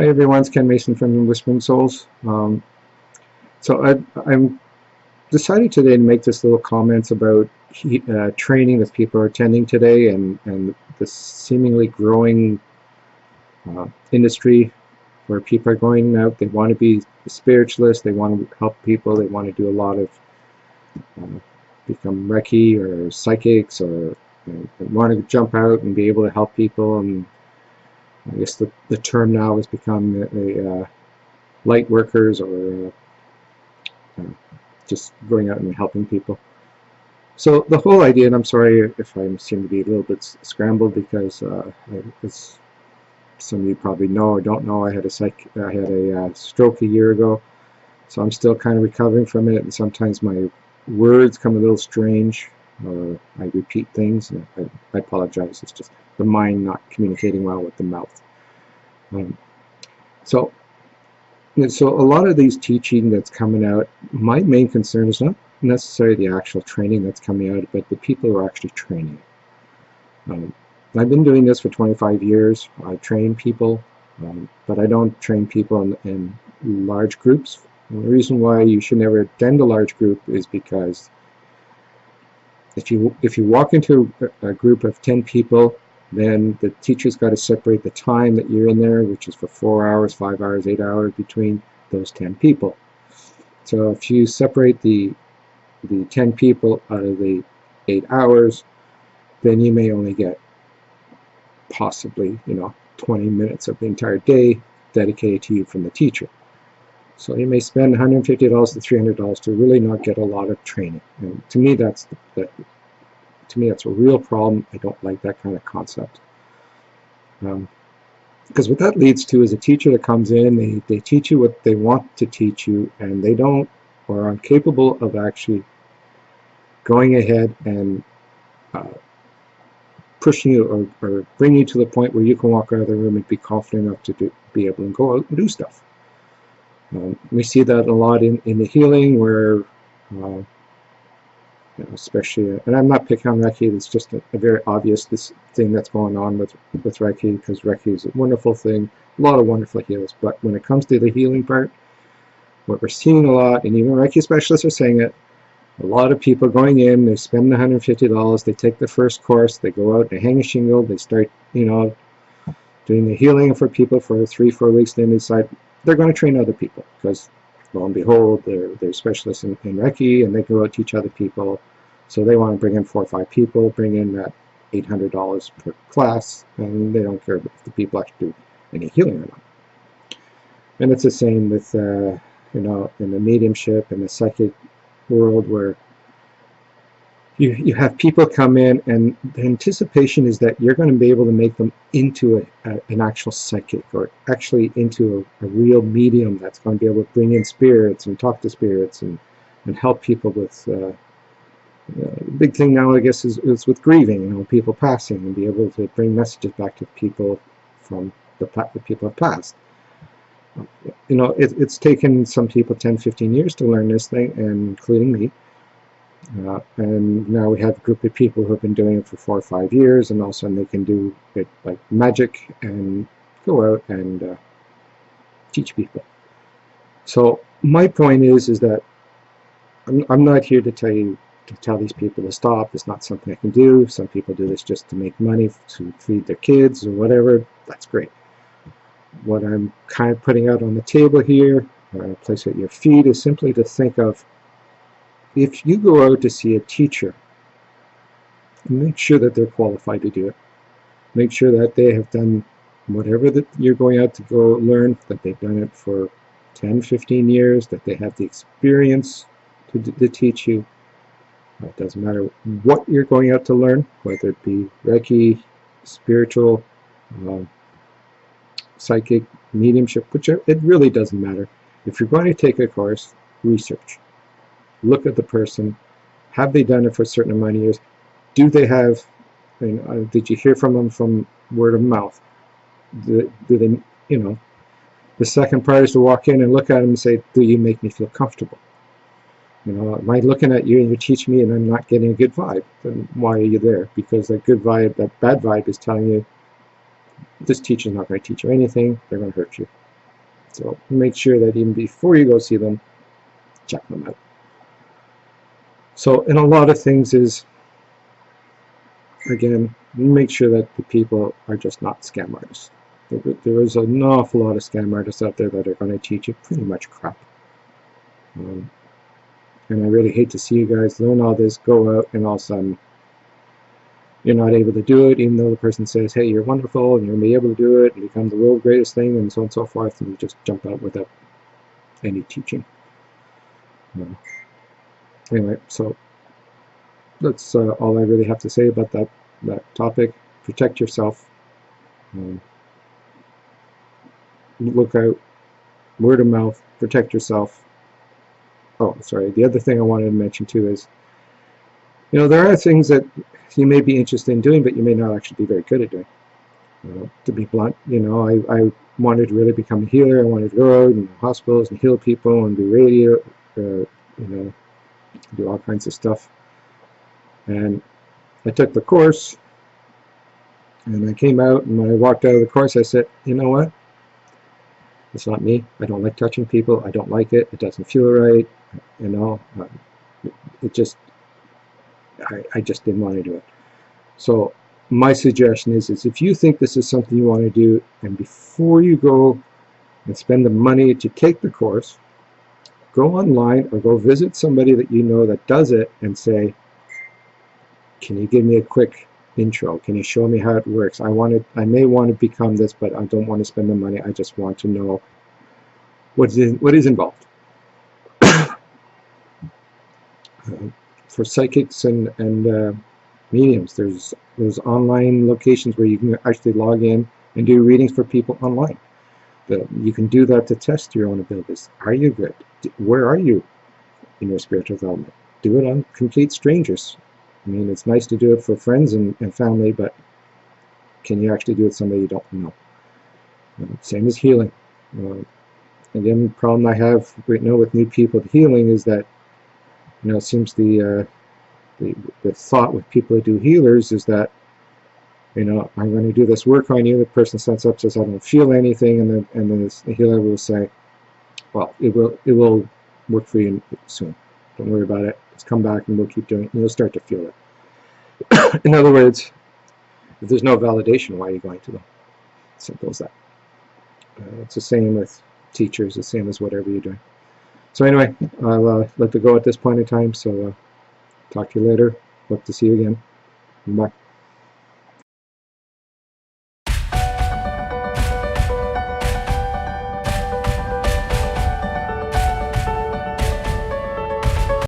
Hi everyone, it's Ken Mason from Whispering Souls. I'm decided today to make this little comments about training that people are attending today and the seemingly growing industry where people are going out. They want to be spiritualists, they want to help people, they want to do a lot of become Reiki or psychics, or they want to jump out and be able to help people. And I guess the term now has become light workers, or just going out and helping people. So the whole idea, and I'm sorry if I seem to be a little bit scrambled, because as some of you probably know or don't know, I had a stroke a year ago, so I'm still kind of recovering from it, and sometimes my words come a little strange, or I repeat things, and I apologize. It's just the mind not communicating well with the mouth. So a lot of these teaching that's coming out, my main concern is not necessarily the actual training that's coming out, but the people who are actually training. I've been doing this for 25 years. I train people, but I don't train people in large groups. And the reason why you should never attend a large group is because if you walk into a group of 10 people, then the teacher's got to separate the time that you're in there, which is for 4 hours, 5 hours, 8 hours, between those 10 people. So if you separate the 10 people out of the 8 hours, then you may only get possibly 20 minutes of the entire day dedicated to you from the teacher. So you may spend $150 to $300 to really not get a lot of training. And to me, that's a real problem. I don't like that kind of concept. Because what that leads to is a teacher that comes in, they teach you what they want to teach you, and they don't, or are incapable of actually going ahead and pushing you or bring you to the point where you can walk out of the room and be confident enough to be able to go out and do stuff. We see that a lot in the healing, where especially, and I'm not picking on Reiki, it's just a very obvious thing that's going on with Reiki, because Reiki is a wonderful thing, a lot of wonderful healers. But when it comes to the healing part, what we're seeing a lot, and even Reiki specialists are saying it, a lot of people going in, they spend $150, they take the first course, they go out, they hang a shingle, they start doing the healing for people for 3-4 weeks, then they decide they're going to train other people, because lo and behold, they're specialists in Reiki, and they go out teach other people. So they want to bring in 4 or 5 people, bring in that $800 per class, and they don't care if the people actually do any healing or not. And it's the same with in the mediumship and the psychic world, where you have people come in, and the anticipation is that you're going to be able to make them into an actual psychic, or actually into a real medium that's going to be able to bring in spirits and talk to spirits and help people with the big thing now, I guess, is with grieving, people passing, and be able to bring messages back to people from the people have passed. It's taken some people 10-15 years to learn this thing, and including me. And now we have a group of people who have been doing it for 4 or 5 years, and all of a sudden they can do it like magic and go out and teach people. So my point is that I'm not here to tell these people to stop. It's not something I can do. Some people do this just to make money, to feed their kids or whatever. That's great. What I'm kind of putting out on the table here, or place at your feet, is simply to think of, if you go out to see a teacher, make sure that they're qualified to do it. Make sure that they have done whatever that you're going out to go learn, that they've done it for 10-15 years, that they have the experience to teach you. It doesn't matter what you're going out to learn, whether it be Reiki, spiritual, psychic, mediumship, whichever, it really doesn't matter. If you're going to take a course, research. Look at the person. Have they done it for a certain amount of years? Do they have, did you hear from them from word of mouth? Do they, the second part is to walk in and look at them and say, do you make me feel comfortable? Am I looking at you and you teach me and I'm not getting a good vibe? Then why are you there? Because that good vibe, that bad vibe is telling you, this teacher's not going to teach you anything, they're going to hurt you. So make sure that even before you go see them, check them out. So, and a lot of things is, again, make sure that the people are just not scam artists. There is an awful lot of scam artists out there that are going to teach you pretty much crap. And I really hate to see you guys learn all this, go out, and all of a sudden you're not able to do it, even though the person says, hey, you're wonderful, and you're going to be able to do it, and become the world's greatest thing, and so on and so forth, and you just jump out without any teaching. Anyway, so that's all I really have to say about that topic. Protect yourself. Look out. Word of mouth. Protect yourself. Oh, sorry. The other thing I wanted to mention too is, there are things that you may be interested in doing, but you may not actually be very good at doing. To be blunt, I wanted to really become a healer. I wanted to go out in hospitals and heal people and do radio, do all kinds of stuff. And I took the course, and I came out, and when I walked out of the course, I said, you know what? It's not me. I don't like touching people. I don't like it. It doesn't feel right. It just, I just didn't want to do it. So my suggestion is if you think this is something you want to do, and before you go and spend the money to take the course, go online or go visit somebody that you know that does it and say, can you give me a quick intro? Can you show me how it works? I may want to become this, but I don't want to spend the money. I just want to know what is involved. For psychics and mediums, there's online locations where you can actually log in and do readings for people online. You can do that to test your own abilities. Are you good? Where are you in your spiritual development? Do it on complete strangers. I mean, it's nice to do it for friends and family, but can you actually do it with somebody you don't know? Same as healing. Again, the problem I have right now with new people healing is that, it seems the thought with people who do healers is that, I'm going to do this work on you. The person stands up, says, I don't feel anything, and then the healer will say, well, it will work for you soon. Don't worry about it. Just come back and we'll keep doing it, and you'll start to feel it. In other words, if there's no validation, why are you going to them? Simple as that. It's the same with teachers, the same as whatever you're doing. So anyway, I'll let it go at this point in time, so talk to you later. Hope to see you again. Bye.